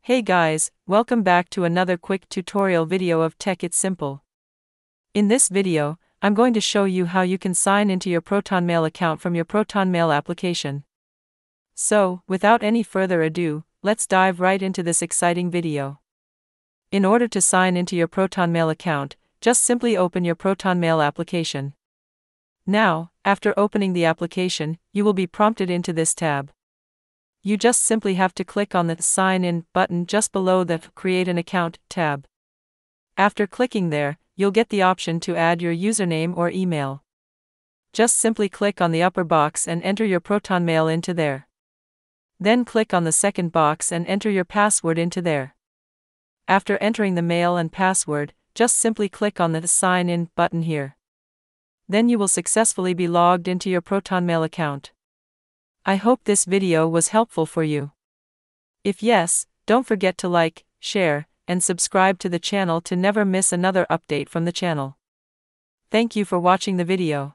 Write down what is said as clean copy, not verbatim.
Hey guys, welcome back to another quick tutorial video of Tech It's Simple. In this video, I'm going to show you how you can sign into your Proton Mail account from your Proton Mail application. So, without any further ado, let's dive right into this exciting video. In order to sign into your Proton Mail account, just simply open your Proton Mail application. Now, after opening the application, you will be prompted into this tab. You just simply have to click on the Sign In button just below the Create an Account tab. After clicking there, you'll get the option to add your username or email. Just simply click on the upper box and enter your Proton Mail into there. Then click on the second box and enter your password into there. After entering the mail and password, just simply click on the Sign In button here. Then you will successfully be logged into your Proton Mail account. I hope this video was helpful for you. If yes, don't forget to like, share, and subscribe to the channel to never miss another update from the channel. Thank you for watching the video.